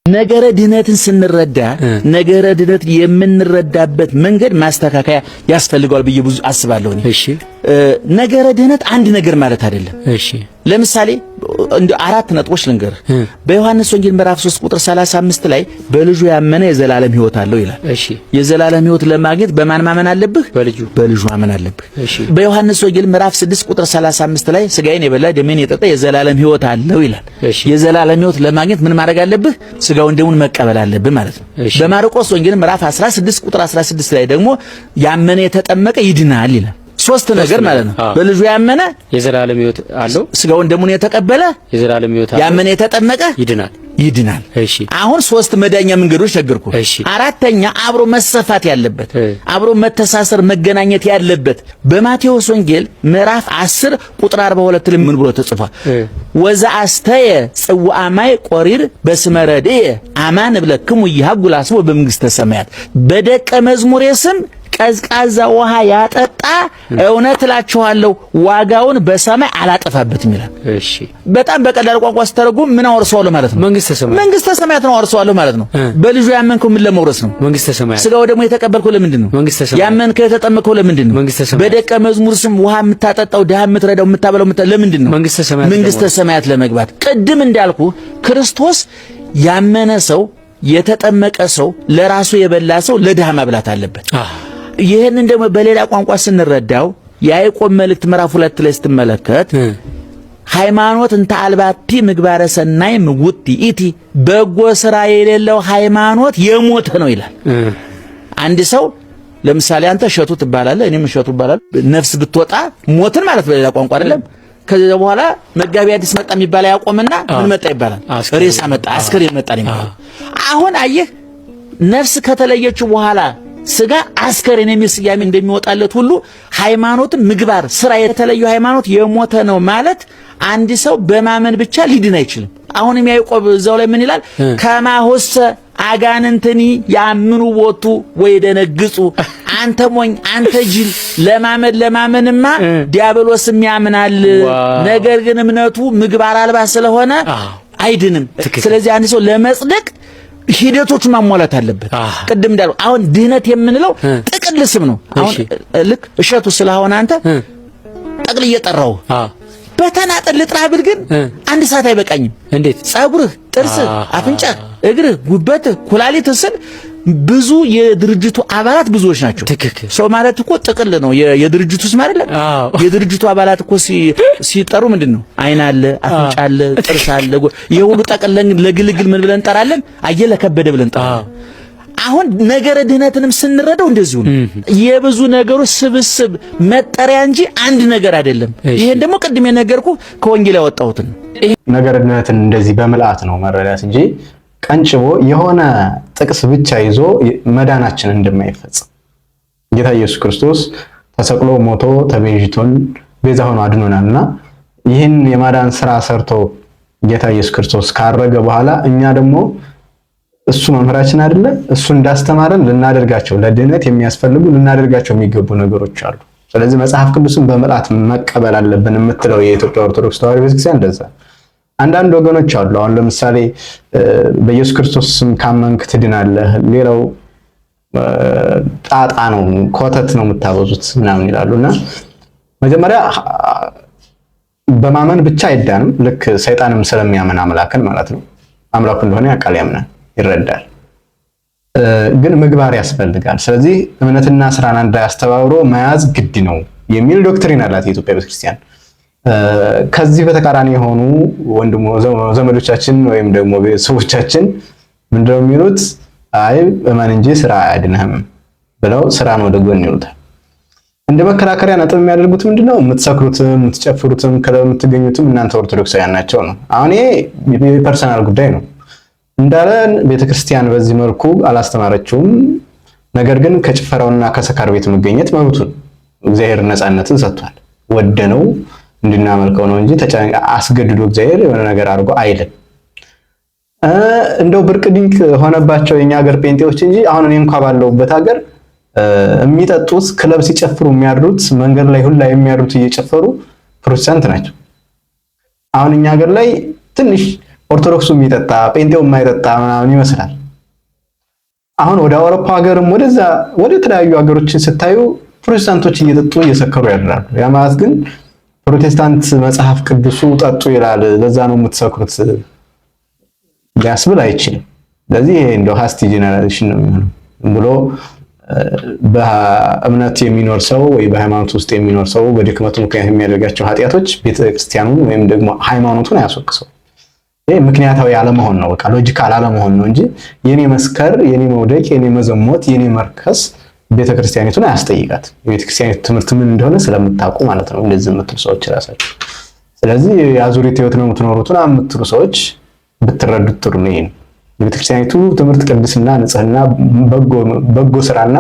ነገረ ድህነትን ስንረዳ ነገረ ድህነት የምንረዳበት መንገድ ማስተካከያ ያስፈልጋል ብዬ ብዙ አስባለሁ። እሺ ነገረ ድህነት አንድ ነገር ማለት አይደለም። እሺ ለምሳሌ እንደ አራት ነጥቦች ልንገር። በዮሐንስ ወንጌል ምዕራፍ 3 ቁጥር 35 ላይ በልጁ ያመነ የዘላለም ሕይወት አለው ይላል። እሺ የዘላለም ሕይወት ለማግኘት በማን ማመን አለብህ? በልጁ ማመን አለብህ። እሺ በዮሐንስ ወንጌል ምዕራፍ 6 ቁጥር 35 ላይ ሥጋዬን የበላ ደሜን የጠጣ የዘላለም ሕይወት አለው ይላል። የዘላለም ሕይወት ለማግኘት ምን ማድረግ አለብህ? ሥጋውን ደሙን መቀበል አለብህ ማለት ነው። በማርቆስ ወንጌል ምዕራፍ 16 ቁጥር 16 ላይ ደግሞ ያመነ የተጠመቀ ይድናል ይላል። ሶስት ነገር ማለት ነው። በልጁ ያመነ የዘላለም ሕይወት አለው፣ ሥጋውን ደሙን የተቀበለ የዘላለም ሕይወት አለው፣ ያመነ የተጠመቀ ይድናል። እሺ አሁን ሶስት መዳኛ መንገዶች ነገርኩ። አራተኛ አብሮ መሰፋት ያለበት አብሮ መተሳሰር መገናኘት ያለበት በማቴዎስ ወንጌል ምዕራፍ 10 ቁጥር 42 ላይ ምን ብሎ ተጽፏል? ወዛ አስተየ ጽዋዓ ማይ ቆሪር በስመ ረድኤ አማን ብለክሙ ይሃጉል አስቦ በመንግሥተ ሰማያት በደቀ መዝሙሬ ስም ቀዝቃዛ ውሃ ያጠጣ እውነት እላችኋለሁ ዋጋውን በሰማይ አላጠፋበትም ይላል። እሺ በጣም በቀላል ቋንቋ ስተረጉም ምን አወርሰዋለሁ ማለት ነው? መንግስተ ሰማያት ነው አወርሰዋለሁ ማለት ነው። በልጁ ያመንከው ምን ለመውረስ ነው? መንግስተ ሰማያት። ሥጋው ደግሞ የተቀበልከው ለምንድን ነው? ያመንከው የተጠመቀው ለምንድን ነው? በደቀ መዝሙር ስም ውሃ የምታጠጣው ድሃ የምትረዳው የምታበላው ለምንድን ነው? መንግስተ ሰማያት ለመግባት። ቅድም እንዳልኩ ክርስቶስ ያመነ ሰው የተጠመቀ ሰው ለራሱ የበላ ሰው ለድሃ ማብላት አለበት። ይሄንን ደግሞ በሌላ ቋንቋ ስንረዳው የያዕቆብ መልእክት ምዕራፍ 2 ላይ ስትመለከት ሃይማኖት እንተ አልባቲ ምግባረ ሰናይ ምውት ይእቲ በጎ ስራ የሌለው ሃይማኖት የሞተ ነው ይላል። አንድ ሰው ለምሳሌ አንተ እሸቱ ትባላለህ፣ እኔም እሸቱ እባላለሁ። ነፍስ ብትወጣ ሞትን ማለት በሌላ ቋንቋ አይደለም። ከዛ በኋላ መጋቢ አዲስ መጣ የሚባል ያቆምና ምን መጣ ይባላል? ሬሳ መጣ፣ አስከሬን መጣ ይባላል። አሁን አየህ ነፍስ ከተለየችው በኋላ ሥጋ አስከሬን የሚል ስያሜ እንደሚወጣለት ሁሉ ሃይማኖትም ምግባር ስራ የተለየው ሃይማኖት የሞተ ነው ማለት አንድ ሰው በማመን ብቻ ሊድን አይችልም። አሁንም ያዕቆብ እዛው ላይ ምን ይላል? ከማሁሰ አጋንንትኒ ያምኑ ቦቱ ወይደነግጹ አንተ ሞኝ አንተ ጅል ለማመንማ ዲያብሎስም ያምናል፣ ነገር ግን እምነቱ ምግባር አልባ ስለሆነ አይድንም። ስለዚህ አንድ ሰው ለመጽደቅ ሂደቶቹን ማሟላት አለበት። ቅድም እንዳለው አሁን ድህነት የምንለው ጥቅል ስም ነው። አሁን ልክ እሸቱ ስለሆነ አንተ ጠቅል እየጠራው በተናጠል ልጥራህ ብል ግን አንድ ሰዓት አይበቃኝም። እንዴት? ጸጉርህ፣ ጥርስህ፣ አፍንጫህ፣ እግርህ፣ ጉበትህ፣ ኩላሊትህ ስል ብዙ የድርጅቱ አባላት ብዙዎች ናቸው። ሰው ማለት እኮ ጥቅል ነው። የድርጅቱ ስም አይደለም። የድርጅቱ አባላት እኮ ሲጠሩ ምንድነው? አይን አለ፣ አፍንጫ አለ፣ ጥርስ አለ። የሁሉ ጠቅለን ለግልግል ምን ብለን እንጠራለን? አየለ ከበደ ብለን እንጠራለን። አሁን ነገረ ድህነትንም ስንረዳው እንደዚሁ ነው። የብዙ ነገሮች ስብስብ መጠሪያ እንጂ አንድ ነገር አይደለም። ይሄን ደግሞ ቅድም የነገርኩ ከወንጌል ያወጣሁት ነው። ነገረ ድህነትን እንደዚህ በመልአት ነው መረዳት እንጂ ቀንጭቦ የሆነ ጥቅስ ብቻ ይዞ መዳናችን እንደማይፈጽም ጌታ ኢየሱስ ክርስቶስ ተሰቅሎ ሞቶ ተቤዥቶን ቤዛ ሆኖ አድኖናልና ይህን የማዳን ስራ ሰርቶ ጌታ ኢየሱስ ክርስቶስ ካረገ በኋላ እኛ ደግሞ እሱ መምህራችን አይደለ? እሱ እንዳስተማረን ልናደርጋቸው ለድህነት የሚያስፈልጉ ልናደርጋቸው የሚገቡ ነገሮች አሉ። ስለዚህ መጽሐፍ ቅዱስን በመልአት መቀበል አለብን የምትለው የኢትዮጵያ ኦርቶዶክስ ተዋሕዶ ቤተክርስቲያን እንደዛ። አንዳንድ ወገኖች አሉ። አሁን ለምሳሌ በኢየሱስ ክርስቶስ ስም ካመንክ ትድናለህ፣ ሌላው ጣጣ ነው ኮተት ነው የምታበዙት ምናምን ይላሉና መጀመሪያ በማመን ብቻ አይዳንም። ልክ ሰይጣንም ስለሚያመን አምላክን ማለት ነው አምላኩ እንደሆነ ያውቃል፣ ያምናል፣ ይረዳል። ግን ምግባር ያስፈልጋል። ስለዚህ እምነትና ስራን አንድ ላይ አስተባብሮ መያዝ ግድ ነው የሚል ዶክትሪን አላት የኢትዮጵያ ቤተክርስቲያን። ከዚህ በተቃራኒ የሆኑ ወንድሞ ዘመዶቻችን ወይም ደግሞ ቤተሰቦቻችን ምንድነው የሚሉት? አይ እመን እንጂ ስራ አያድንህም ብለው ስራን ወደ ጎን ይሉታል። እንደ መከራከሪያ ነጥብ የሚያደርጉት ምንድነው? የምትሰክሩትም የምትጨፍሩትም ክለብ የምትገኙትም እናንተ ኦርቶዶክሳውያን ናቸው ነው። አሁን ይሄ የፐርሰናል ጉዳይ ነው እንዳለን ቤተክርስቲያን በዚህ መልኩ አላስተማረችውም። ነገር ግን ከጭፈራውና ከሰካር ቤት መገኘት መብቱን እግዚአብሔር ነፃነትን ሰጥቷል። ወደነው እንድናመልከው ነው እንጂ አስገድዶ እግዚአብሔር የሆነ ነገር አድርጎ አይልም። እንደው ብርቅ ድንቅ ሆነባቸው የኛ ሀገር ጴንጤዎች እንጂ አሁን እኔ እንኳን ባለውበት ሀገር የሚጠጡት ክለብ ሲጨፍሩ የሚያድሩት መንገድ ላይ ሁላ የሚያድሩት እየጨፈሩ ፕሮቴስታንት ናቸው። አሁን እኛ ሀገር ላይ ትንሽ ኦርቶዶክሱ የሚጠጣ ጴንጤው የማይጠጣ ምናምን ይመስላል። አሁን ወደ አውሮፓ ሀገርም ወደ ተለያዩ ሀገሮችን ስታዩ ፕሮቴስታንቶች እየጠጡ እየሰከሩ ያድራሉ። ያ ማለት ግን ፕሮቴስታንት መጽሐፍ ቅዱሱ ጠጡ ይላል ለዛ ነው የምትሰክሩት ሊያስብል አይችልም። ስለዚህ ይሄ እንደው ሃስቲ ጄነሬሽን ነው የሚሆነው ብሎ በእምነት የሚኖር ሰው ወይ በሃይማኖት ውስጥ የሚኖር ሰው በድክመቱ ምክንያት የሚያደርጋቸው ኃጢአቶች ቤተክርስቲያኑን ወይም ደግሞ ሃይማኖቱን አያስወቅሰው። ይሄ ምክንያታዊ አለመሆን ነው፣ በቃ ሎጂካል አለመሆን ነው እንጂ የኔ መስከር፣ የኔ መውደቅ፣ የኔ መዘሞት፣ የኔ መርከስ ቤተክርስቲያኒቱን አያስጠይቃት። የቤተክርስቲያኒቱ ትምህርት ምን እንደሆነ ስለምታውቁ ማለት ነው እንደዚህ የምትሉ ሰዎች ራሳቸው። ስለዚህ የአዙሪት ህይወት ነው የምትኖሩትና የምትሉ ሰዎች ብትረዱት ጥሩ ነው። ይሄን የቤተክርስቲያኒቱ ትምህርት ቅድስና፣ ንጽህና፣ በጎ ስራና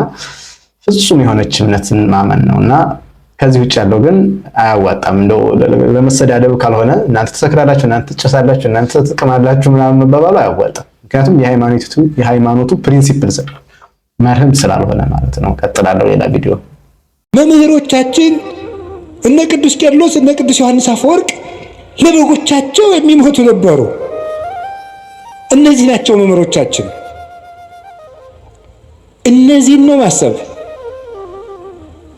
ፍጹም የሆነች እምነትን ማመን ነውና ከዚህ ውጭ ያለው ግን አያዋጣም። እንደው ለመሰዳደብ ካልሆነ እናንተ ተሰክራላችሁ፣ እናንተ ትጨሳላችሁ፣ እናንተ ትጥቅማላችሁ ምናምን መባባሉ አያዋጣም። ምክንያቱም የሃይማኖቱ ፕሪንሲፕልስ መርህም ስላልሆነ ማለት ነው። ቀጥላለሁ ሌላ ቪዲዮ። መምህሮቻችን እነ ቅዱስ ቄርሎስ እነ ቅዱስ ዮሐንስ አፈወርቅ ለበጎቻቸው የሚሞቱ ነበሩ። እነዚህ ናቸው መምህሮቻችን። እነዚህን ነው ማሰብ።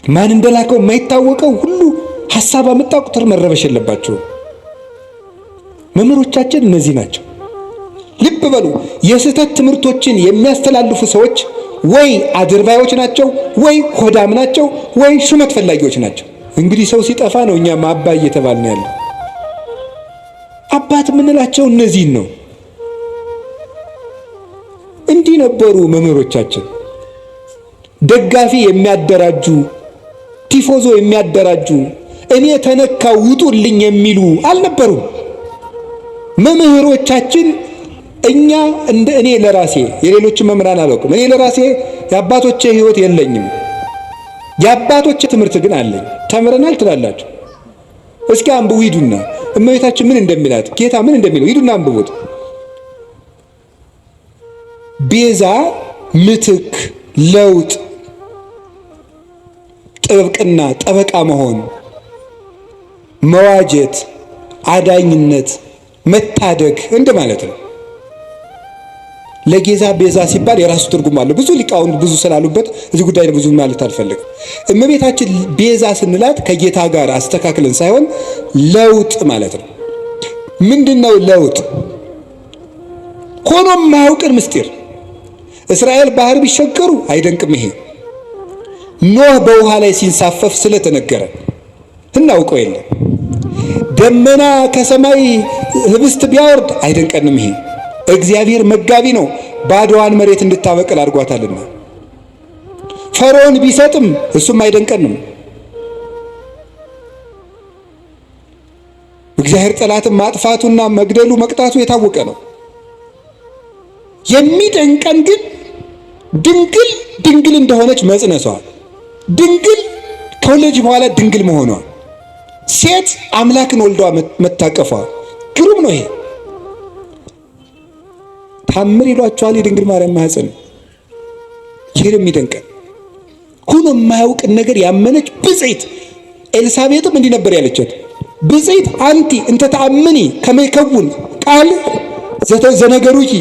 ማን እንደላከው የማይታወቀው ሁሉ ሐሳብ አመጣ ቁጥር መረበሽ የለባቸውም። መምህሮቻችን እነዚህ ናቸው። ልብ በሉ። የስህተት ትምህርቶችን የሚያስተላልፉ ሰዎች ወይ አድርባዮች ናቸው፣ ወይ ሆዳም ናቸው፣ ወይ ሹመት ፈላጊዎች ናቸው። እንግዲህ ሰው ሲጠፋ ነው እኛም አባይ እየተባልን ያለው። አባት የምንላቸው እነዚህን ነው። እንዲህ ነበሩ መምህሮቻችን። ደጋፊ የሚያደራጁ፣ ቲፎዞ የሚያደራጁ፣ እኔ ተነካው ውጡልኝ የሚሉ አልነበሩም መምህሮቻችን። እኛ እንደ እኔ ለራሴ የሌሎች መምህራን አላውቅም። እኔ ለራሴ የአባቶቼ ህይወት የለኝም፣ የአባቶቼ ትምህርት ግን አለኝ። ተምረናል ትላላችሁ። እስኪ አንብቡ ሂዱና፣ እመቤታችን ምን እንደሚላት ጌታ ምን እንደሚለው ሂዱና አንብቡት። ቤዛ፣ ምትክ፣ ለውጥ፣ ጥብቅና፣ ጠበቃ መሆን፣ መዋጀት፣ አዳኝነት፣ መታደግ እንደማለት ነው። ለጌዛ ቤዛ ሲባል የራሱ ትርጉም አለው። ብዙ ሊቃውንት ብዙ ስላሉበት እዚህ ጉዳይ ብዙ ማለት አልፈልግም። እመቤታችን ቤዛ ስንላት ከጌታ ጋር አስተካክለን ሳይሆን ለውጥ ማለት ነው። ምንድነው ለውጥ? ሆኖ የማያውቅን ምስጢር እስራኤል ባህር ቢሸገሩ አይደንቅም። ይሄ ኖህ በውሃ ላይ ሲንሳፈፍ ስለተነገረ እናውቀው የለም። ደመና ከሰማይ ህብስት ቢያወርድ አይደንቀንም። ይሄ እግዚአብሔር መጋቢ ነው፣ ባዶዋን መሬት እንድታበቅል አድርጓታልና። ፈርዖን ቢሰጥም እሱም አይደንቀንም። እግዚአብሔር ጠላትን ማጥፋቱና መግደሉ መቅጣቱ የታወቀ ነው። የሚደንቀን ግን ድንግል እንደሆነች መጽነሷ፣ ድንግል ከወለደች በኋላ ድንግል መሆኗ፣ ሴት አምላክን ወልዷ መታቀፏ ግሩም ነው። ይሄ ታምር ይሏቸዋል። የድንግል ማርያም ማህፀን ይሄ የሚደንቀን ሆኖ የማያውቅን ነገር ያመነች ብፅዕት። ኤልሳቤጥም እንዲህ ነበር ያለቻት፣ ብፅዕት አንቲ እንተ ተአምኒ ከመ ይከውን ቃል ዘነገሩኪ፣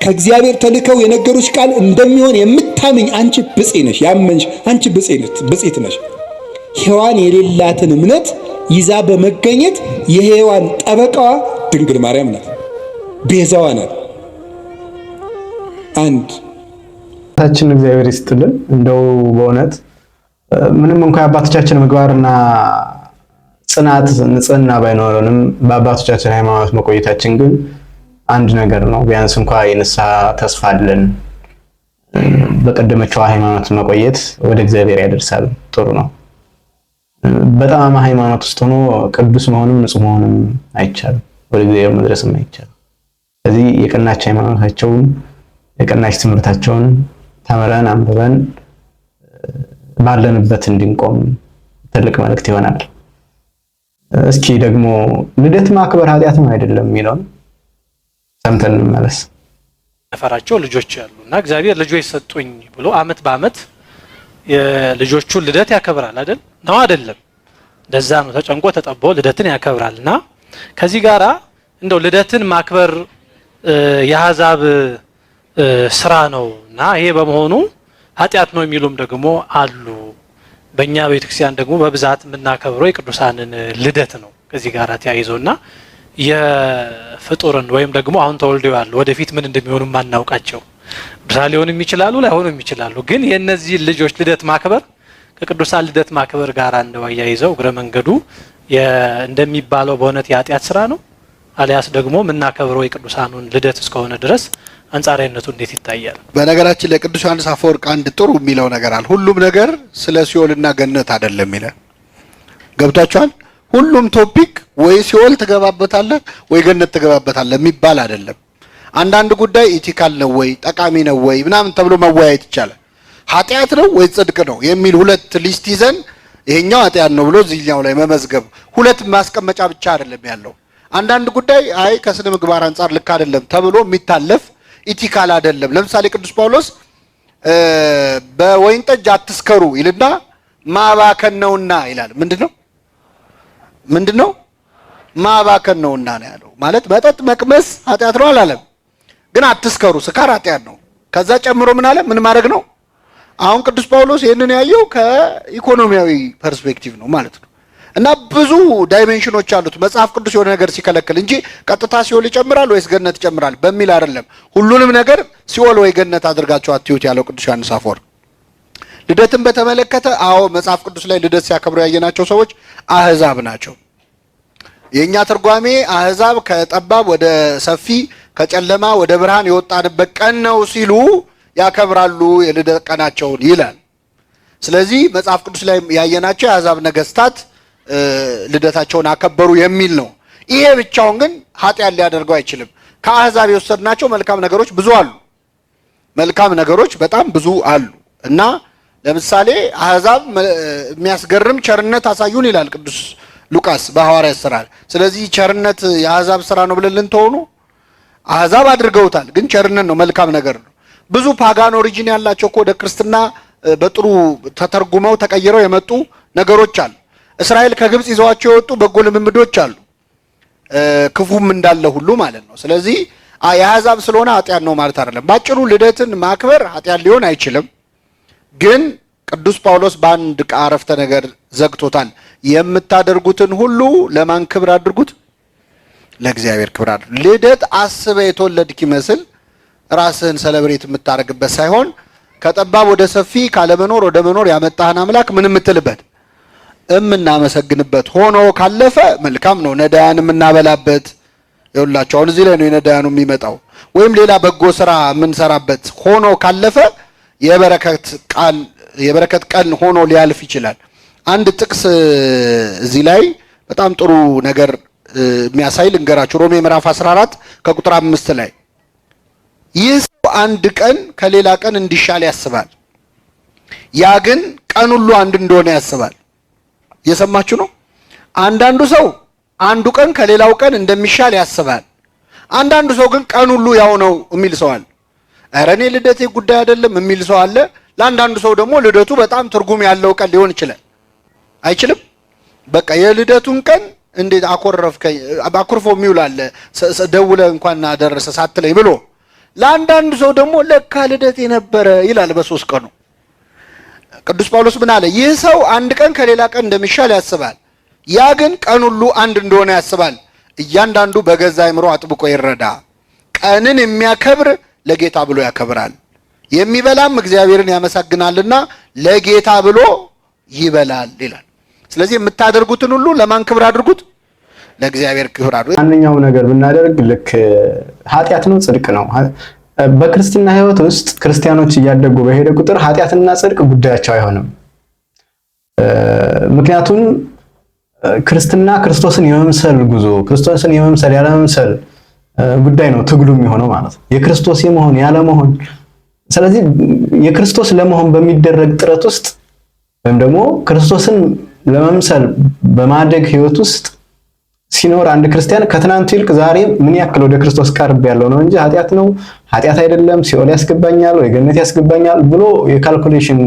ከእግዚአብሔር ተልከው የነገሩሽ ቃል እንደሚሆን የምታምኝ አንቺ ብፅዕት ነሽ። ያመንሽ አንቺ ብፅዕት ነሽ። ሔዋን የሌላትን እምነት ይዛ በመገኘት የሔዋን ጠበቃዋ ድንግል ማርያም ናት፣ ቤዛዋ ናት። አንድ ታችን እግዚአብሔር ይስጥልን። እንደው በእውነት ምንም እንኳን የአባቶቻችን ምግባርና ጽናት ንጽህና ባይኖረንም በአባቶቻችን ሃይማኖት መቆየታችን ግን አንድ ነገር ነው። ቢያንስ እንኳን የንስሐ ተስፋ አለን። በቀደመችው ሃይማኖት መቆየት ወደ እግዚአብሔር ያደርሳል። ጥሩ ነው። በጣም ሃይማኖት ውስጥ ሆኖ ቅዱስ መሆንም ንጹህ መሆንም አይቻልም፣ ወደ እግዚአብሔር መድረስም አይቻልም። ስለዚህ የቀናች ሃይማኖታቸውን የቀናች ትምህርታቸውን ተምረን አንብበን ባለንበት እንድንቆም ትልቅ መልእክት ይሆናል። እስኪ ደግሞ ልደት ማክበር ኃጢአትም አይደለም የሚለውን ሰምተን እንመለስ። ነፈራቸው ልጆች ያሉና እግዚአብሔር ልጆች ሰጡኝ ብሎ አመት በአመት የልጆቹን ልደት ያከብራል አይደል? ነው አይደለም? እንደዛ ነው። ተጨንቆ ተጠቦ ልደትን ያከብራልና ከዚህ ጋራ እንደው ልደትን ማክበር የአሕዛብ ስራ ነውና ይሄ በመሆኑ ኃጢአት ነው የሚሉም ደግሞ አሉ። በእኛ ቤተክርስቲያን ደግሞ በብዛት የምናከብረው የቅዱሳንን ልደት ነው። ከዚህ ጋራ ተያይዞና የፍጡርን ወይም ደግሞ አሁን ተወልደው ያሉ ወደፊት ምን እንደሚሆኑ ማናውቃቸው ቅዱሳን ሊሆኑም ይችላሉ ላይሆኑም ይችላሉ። ግን የነዚህ ልጆች ልደት ማክበር ከቅዱሳን ልደት ማክበር ጋር እንደዋያይዘው እግረ መንገዱ እንደሚባለው በእውነት የኃጢአት ስራ ነው አሊያስ ደግሞ የምናከብረው የቅዱሳኑን ልደት እስከሆነ ድረስ አንጻራዊነቱ እንዴት ይታያል? በነገራችን ላይ ቅዱስ ዮሐንስ አፈወርቅ አንድ ጥሩ የሚለው ነገር አለ። ሁሉም ነገር ስለ ሲኦልና ገነት አይደለም ይላል። ገብታችኋል? ሁሉም ቶፒክ ወይ ሲኦል ትገባበታለህ ወይ ገነት ትገባበታለህ የሚባል አይደለም። አንዳንድ ጉዳይ ኢቲካል ነው ወይ ጠቃሚ ነው ወይ ምናምን ተብሎ መወያየት ይቻላል። ኃጢአት ነው ወይ ጽድቅ ነው የሚል ሁለት ሊስት ይዘን ይሄኛው ኃጢአት ነው ብሎ እዚህኛው ላይ መመዝገብ ሁለት ማስቀመጫ ብቻ አይደለም ያለው። አንዳንድ ጉዳይ አይ ከስነ ምግባር አንጻር ልክ አይደለም ተብሎ የሚታለፍ ኢቲካል አይደለም። ለምሳሌ ቅዱስ ጳውሎስ በወይን ጠጅ አትስከሩ ይልና ማባከን ነውና ይላል። ምንድነው ማባከን ነውና ነው ያለው። ማለት መጠጥ መቅመስ ኃጢአት ነው አላለም፣ ግን አትስከሩ፣ ስካር ኃጢአት ነው። ከዛ ጨምሮ ምን አለ? ምን ማድረግ ነው? አሁን ቅዱስ ጳውሎስ ይህንን ያየው ከኢኮኖሚያዊ ፐርስፔክቲቭ ነው ማለት ነው። እና ብዙ ዳይሜንሽኖች አሉት መጽሐፍ ቅዱስ የሆነ ነገር ሲከለክል እንጂ ቀጥታ ሲኦል ይጨምራል ወይስ ገነት ይጨምራል በሚል አይደለም። ሁሉንም ነገር ሲኦል ወይ ገነት አድርጋቸው አትዩት ያለው ቅዱስ ዮሐንስ አፈወርቅ። ልደትን በተመለከተ አዎ መጽሐፍ ቅዱስ ላይ ልደት ሲያከብሩ ያየናቸው ሰዎች አህዛብ ናቸው። የኛ ትርጓሜ አህዛብ ከጠባብ ወደ ሰፊ ከጨለማ ወደ ብርሃን የወጣንበት ቀን ነው ሲሉ ያከብራሉ የልደት ቀናቸውን ይላል። ስለዚህ መጽሐፍ ቅዱስ ላይ ያየናቸው የአህዛብ ነገስታት ልደታቸውን አከበሩ የሚል ነው። ይሄ ብቻውን ግን ኃጢአት ሊያደርገው አይችልም። ከአህዛብ የወሰድናቸው መልካም ነገሮች ብዙ አሉ። መልካም ነገሮች በጣም ብዙ አሉ እና ለምሳሌ አህዛብ የሚያስገርም ቸርነት አሳዩን ይላል ቅዱስ ሉቃስ በሐዋርያት ሥራ። ስለዚህ ቸርነት የአህዛብ ስራ ነው ብለን ልንተውኑ? አህዛብ አድርገውታል፣ ግን ቸርነት ነው፣ መልካም ነገር ነው። ብዙ ፓጋን ኦሪጂን ያላቸው እኮ ወደ ክርስትና በጥሩ ተተርጉመው ተቀይረው የመጡ ነገሮች አሉ። እስራኤል ከግብጽ ይዘዋቸው የወጡ በጎ ልምምዶች አሉ፣ ክፉም እንዳለ ሁሉ ማለት ነው። ስለዚህ የአህዛብ ስለሆነ ኃጢአት ነው ማለት አይደለም። ባጭሩ ልደትን ማክበር ኃጢአት ሊሆን አይችልም። ግን ቅዱስ ጳውሎስ በአንድ አረፍተ ነገር ዘግቶታል። የምታደርጉትን ሁሉ ለማን ክብር አድርጉት? ለእግዚአብሔር ክብር አድርጉት። ልደት አስበህ የተወለድክ ይመስል ራስህን ሰለብሬት የምታደርግበት ሳይሆን ከጠባብ ወደ ሰፊ ካለመኖር ወደ መኖር ያመጣህን አምላክ ምን የምትልበት የምናመሰግንበት ሆኖ ካለፈ መልካም ነው። ነዳያን የምናበላበት ይኸውላችሁ አሁን እዚህ ላይ ነው የነዳያኑ የሚመጣው። ወይም ሌላ በጎ ስራ የምንሰራበት ሆኖ ካለፈ የበረከት ቀን ሆኖ ሊያልፍ ይችላል። አንድ ጥቅስ እዚህ ላይ በጣም ጥሩ ነገር የሚያሳይ ልንገራችሁ። ሮሜ ምዕራፍ 14 ከቁጥር 5 ላይ ይህ ሰው አንድ ቀን ከሌላ ቀን እንዲሻል ያስባል፣ ያ ግን ቀን ሁሉ አንድ እንደሆነ ያስባል። እየሰማችሁ ነው? አንዳንዱ ሰው አንዱ ቀን ከሌላው ቀን እንደሚሻል ያስባል። አንዳንዱ ሰው ግን ቀን ሁሉ ያው ነው የሚል ሰው አለ። ኧረ እኔ ልደቴ ጉዳይ አይደለም የሚል ሰው አለ። ለአንዳንዱ ሰው ደግሞ ልደቱ በጣም ትርጉም ያለው ቀን ሊሆን ይችላል። አይችልም? በቃ የልደቱን ቀን እንዴት አኮረፍከኝ አኩርፎ የሚውል አለ፣ ደውለ እንኳን አደረሰ ሳትለኝ ብሎ። ለአንዳንዱ ሰው ደግሞ ለካ ልደቴ ነበረ ይላል በ3 ቀኑ። ቅዱስ ጳውሎስ ምን አለ? ይህ ሰው አንድ ቀን ከሌላ ቀን እንደሚሻል ያስባል፣ ያ ግን ቀን ሁሉ አንድ እንደሆነ ያስባል። እያንዳንዱ በገዛ አእምሮ አጥብቆ ይረዳ። ቀንን የሚያከብር ለጌታ ብሎ ያከብራል፣ የሚበላም እግዚአብሔርን ያመሰግናልና ለጌታ ብሎ ይበላል ይላል። ስለዚህ የምታደርጉትን ሁሉ ለማን ክብር አድርጉት? ለእግዚአብሔር ክብር አድርጉት። ማንኛውም ነገር ብናደርግ ልክ ኃጢአት ነው ጽድቅ ነው። በክርስትና ሕይወት ውስጥ ክርስቲያኖች እያደጉ በሄደ ቁጥር ኃጢአትና ጽድቅ ጉዳያቸው አይሆንም። ምክንያቱም ክርስትና ክርስቶስን የመምሰል ጉዞ፣ ክርስቶስን የመምሰል ያለመምሰል ጉዳይ ነው ትግሉ የሚሆነው ማለት ነው፣ የክርስቶስ የመሆን ያለመሆን። ስለዚህ የክርስቶስ ለመሆን በሚደረግ ጥረት ውስጥ ወይም ደግሞ ክርስቶስን ለመምሰል በማደግ ሕይወት ውስጥ ሲኖር አንድ ክርስቲያን ከትናንቱ ይልቅ ዛሬ ምን ያክል ወደ ክርስቶስ ቀርብ ያለው ነው እንጂ ኃጢአት ነው ኃጢአት አይደለም ሲኦል ያስገባኛል ወይ ገነት ያስገባኛል ብሎ የካልኩሌሽን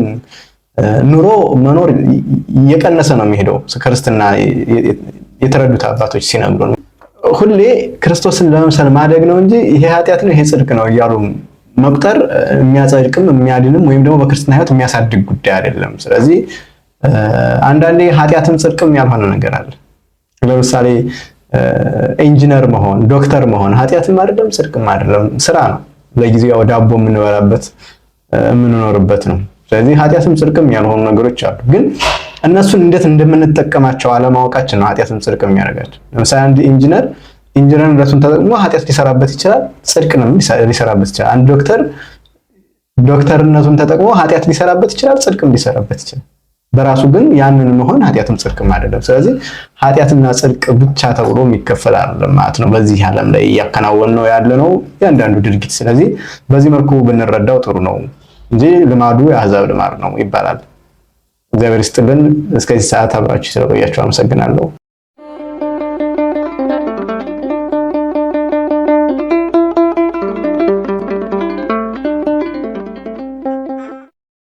ኑሮ መኖር እየቀነሰ ነው የሚሄደው። ክርስትና የተረዱት አባቶች ሲነግሩን ሁሌ ክርስቶስን ለመምሰል ማደግ ነው እንጂ ይሄ ኃጢአት ነው ይሄ ጽድቅ ነው እያሉ መቁጠር የሚያጸድቅም የሚያድንም ወይም ደግሞ በክርስትና ሕይወት የሚያሳድግ ጉዳይ አይደለም። ስለዚህ አንዳንዴ ኃጢአትም ጽድቅም ያልሆነ ነገር አለ። ለምሳሌ ኢንጂነር መሆን፣ ዶክተር መሆን ኃጢአትም አይደለም ጽድቅም አይደለም፣ ስራ ነው። ለጊዜው ዳቦ የምንበላበት የምንኖርበት ነው። ስለዚህ ኃጢአትም ጽድቅም ያልሆኑ ነገሮች አሉ። ግን እነሱን እንዴት እንደምንጠቀማቸው አለማወቃችን ነው ኃጢአትም ጽድቅም የሚያደርጋቸው። ለምሳሌ አንድ ኢንጂነርነቱን ተጠቅሞ ኃጢአት ሊሰራበት ይችላል፣ ጽድቅንም ሊሰራበት ይችላል። አንድ ዶክተርነቱን ተጠቅሞ ኃጢአት ሊሰራበት ይችላል፣ ጽድቅም ሊሰራበት ይችላል። በራሱ ግን ያንን መሆን ኃጢአትም ጽድቅም አይደለም። ስለዚህ ኃጢአትና ጽድቅ ብቻ ተብሎ የሚከፈል አይደለም ማለት ነው በዚህ ዓለም ላይ እያከናወንነው ያለነው ያንዳንዱ ድርጊት። ስለዚህ በዚህ መልኩ ብንረዳው ጥሩ ነው እንጂ ልማዱ የአሕዛብ ልማድ ነው ይባላል። እግዚአብሔር ይስጥልን። እስከዚህ ሰዓት አብራችሁ ስለቆያችሁ አመሰግናለሁ።